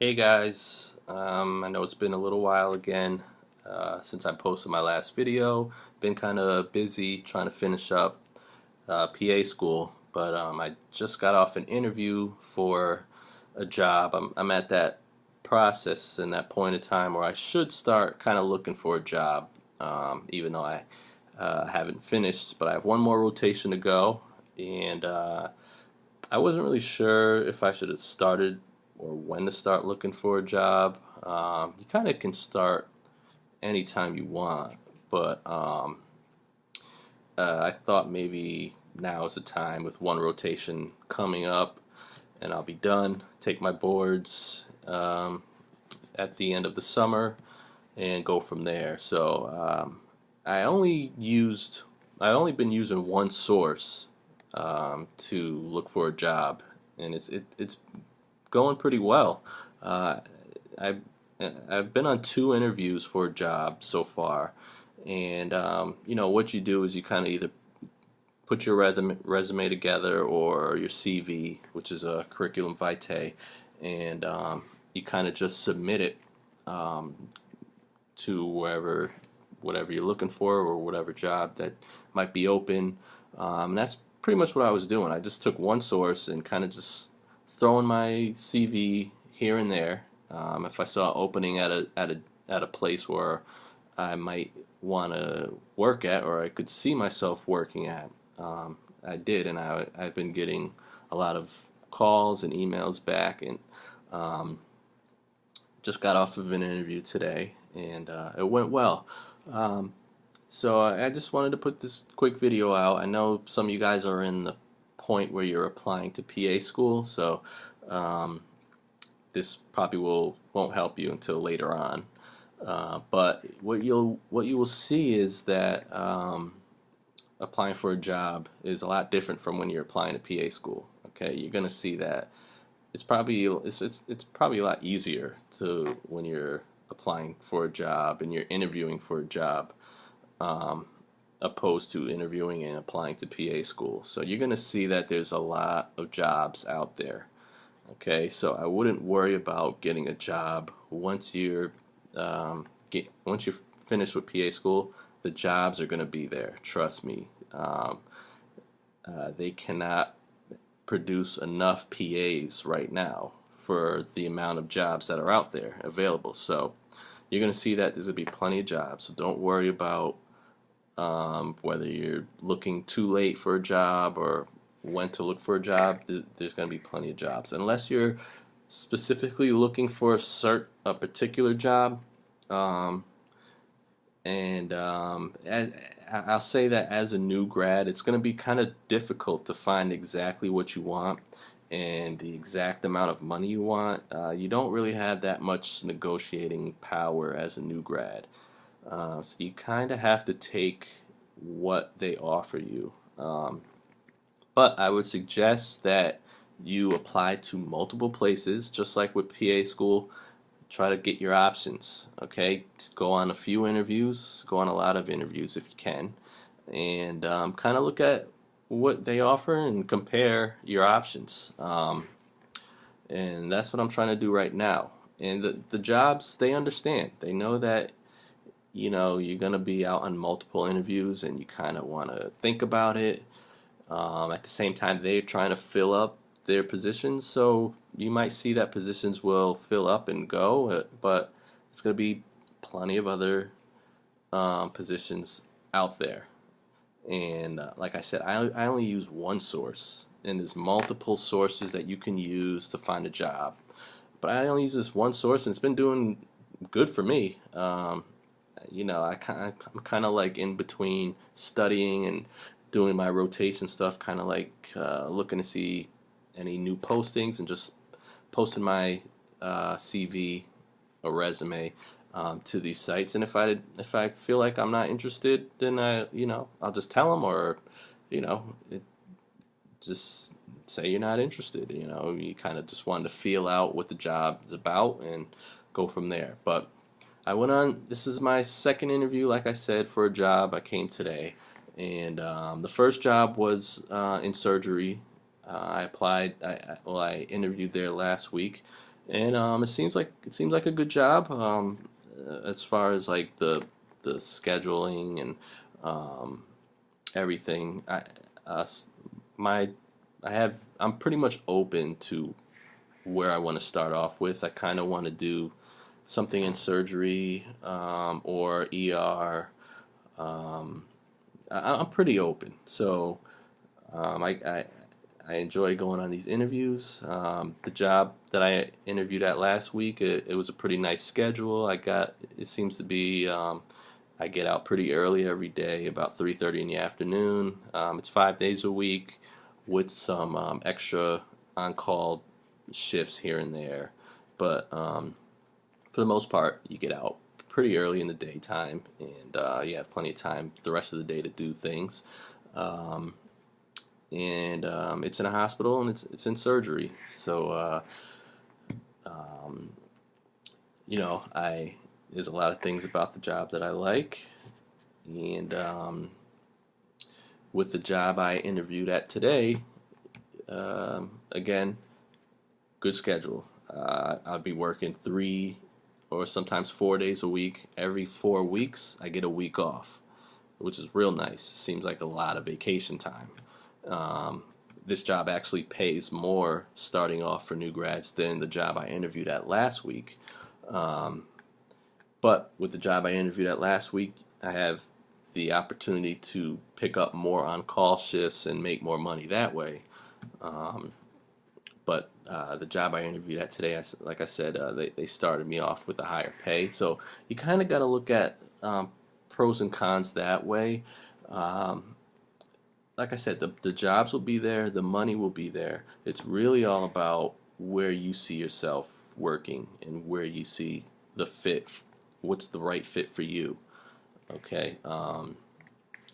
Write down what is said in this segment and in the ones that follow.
Hey guys, I know it's been a little while again since I posted my last video. Been kind of busy trying to finish up PA school, but I just got off an interview for a job. I'm at that process and that point in time where I should start kind of looking for a job, even though I haven't finished, but I have one more rotation to go, and I wasn't really sure if I should have started or when to start looking for a job. You kind of can start anytime you want, but I thought maybe now is the time with one rotation coming up, and I'll be done. Take my boards at the end of the summer and go from there. So I only been using one source to look for a job, and it's going pretty well. Uh, I've I've been on two interviews for a job so far, and what you do is you kind of either put your resume together or your CV, which is a curriculum vitae, and you kind of just submit it um, to whatever you're looking for or whatever job that might be open. That's pretty much what I was doing. I just took one source and kind of just throwing my CV here and there. If I saw an opening at a place where I might want to work at, or I could see myself working at, I did, and I've been getting a lot of calls and emails back, and um, just got off of an interview today, and it went well. Um, so I just wanted to put this quick video out. I know some of you guys are in the point where you're applying to PA school, so um, this probably won't help you until later on. But what you will see is that applying for a job is a lot different from when you're applying to PA school. Okay, you're gonna see that it's probably a lot easier to when you're applying for a job and you're interviewing for a job, um, opposed to interviewing and applying to PA school. So you're gonna see that there's a lot of jobs out there. Okay, so I wouldn't worry about getting a job once once you're finished with PA school. The jobs are gonna be there. Trust me. They cannot produce enough PAs right now for the amount of jobs that are out there available. So you're going to see that there's going to be plenty of jobs. So don't worry about whether you're looking too late for a job or when to look for a job. There's going to be plenty of jobs. Unless you're specifically looking for a particular job, um, and I'll say that as a new grad, it's going to be kind of difficult to find exactly what you want and the exact amount of money you want. You don't really have that much negotiating power as a new grad. So you kind of have to take what they offer you. But I would suggest that you apply to multiple places, just like with PA school. Try to get your options. Okay, go on a few interviews, go on a lot of interviews if you can, and kind of look at what they offer and compare your options. And that's what I'm trying to do right now. And the jobs, they understand. They know that you're gonna be out on multiple interviews, and you kind of want to think about it. At the same time, they're trying to fill up their positions, so you might see that positions will fill up and go, but it's going to be plenty of other positions out there. And like I said, I only use one source, and there's multiple sources that you can use to find a job. But I only use this one source, and it's been doing good for me. I'm kind of like in between studying and doing my rotation stuff, kind of like looking to see any new postings and just posting my CV or resume to these sites. And if I feel like I'm not interested, then I'll just tell them, or just say you're not interested. You kind of just wanted to feel out what the job is about and go from there. But I went on. This is my second interview, like I said, for a job. I came today, and the first job was in surgery. I applied. I interviewed there last week, and it seems like a good job. As far as like the scheduling and um, everything. S- my I'm pretty much open to where I want to start off with. I kind of want to do something in surgery or ER. Um, I'm pretty open, so I enjoy going on these interviews. The job that I interviewed at last week, it was a pretty nice schedule. It seems to be, I get out pretty early every day, about 3:30 in the afternoon. It's 5 days a week with some extra on-call shifts here and there. But for the most part, you get out pretty early in the daytime, and you have plenty of time the rest of the day to do things. Um, and it's in a hospital, and it's in surgery. So um, I there's a lot of things about the job that I like, and with the job I interviewed at today, again, good schedule. I'll be working 3 or sometimes 4 days a week. Every 4 weeks, I get a week off, which is real nice. Seems like a lot of vacation time. Um, this job actually pays more starting off for new grads than the job I interviewed at last week. Um, but with the job I interviewed at last week, I have the opportunity to pick up more on call shifts and make more money that way. Um, but the job I interviewed at today, like I said, they started me off with a higher pay. So you kind of got to look at pros and cons that way. Um, like I said, the jobs will be there, the money will be there. It's really all about where you see yourself working and where you see the fit, what's the right fit for you. Okay,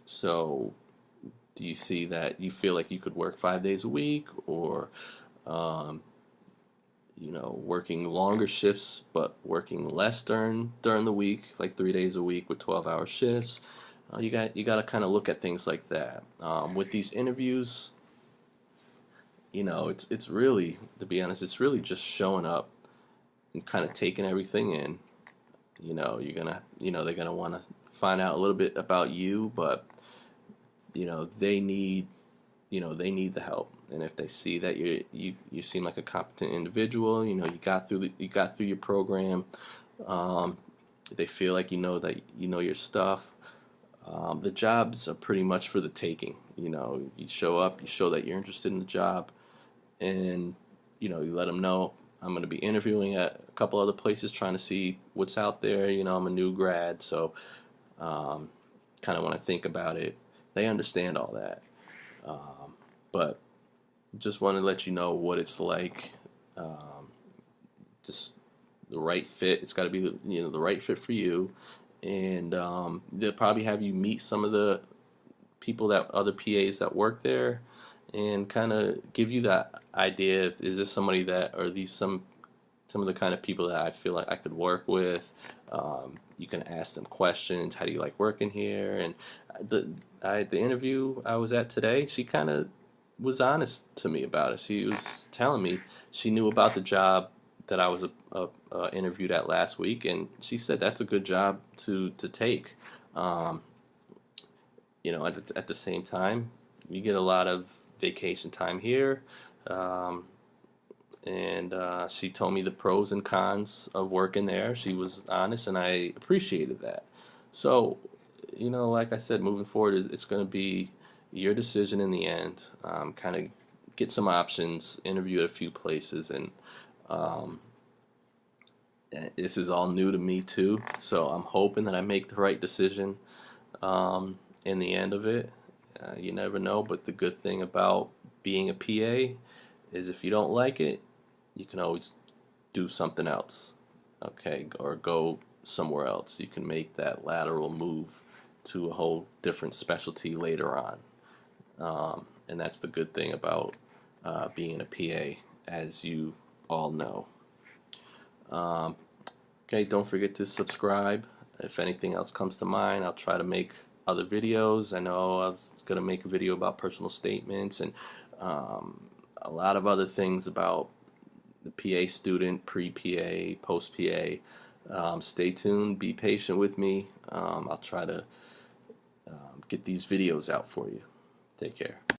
so do you see that you feel like you could work 5 days a week, or um, working longer shifts but working less during the week, like 3 days a week with 12-hour shifts? You got to kind of look at things like that. With these interviews, it's really, to be honest, it's really just showing up and kind of taking everything in. They're gonna want to find out a little bit about you, but they need, they need the help. And if they see that you seem like a competent individual, you got through your program, um, they feel like that you know your stuff. The jobs are pretty much for the taking. You show up, you show that you're interested in the job, and you let them know I'm going to be interviewing at a couple other places, trying to see what's out there. I'm a new grad, so um, kind of want to think about it. They understand all that, but just want to let you know what it's like. Um, just the right fit. It's got to be the right fit for you, and they'll probably have you meet some of the people, that other PAs that work there, and kind of give you that idea of, is this somebody that, are these some of the kind of people that I feel like I could work with. You can ask them questions. How do you like working here? And the interview I was at today, she kind of was honest to me about it. She was telling me she knew about the job that I was interviewed at last week, and she said that's a good job to take. Um, at the same time, you get a lot of vacation time here. Um, and she told me the pros and cons of working there. She was honest, and I appreciated that. So, like I said, moving forward, it's going to be your decision in the end. Kind of get some options, interview at a few places, and um, this is all new to me too. So I'm hoping that I make the right decision in the end of it. You never know, but the good thing about being a PA is if you don't like it, you can always do something else, okay, or go somewhere else. You can make that lateral move to a whole different specialty later on, and that's the good thing about being a PA, as you all know. Um, okay, don't forget to subscribe. If anything else comes to mind, I'll try to make other videos. I know I was going to make a video about personal statements and um, a lot of other things about the PA student, pre-PA, post-PA. Stay tuned, be patient with me. I'll try to get these videos out for you. Take care.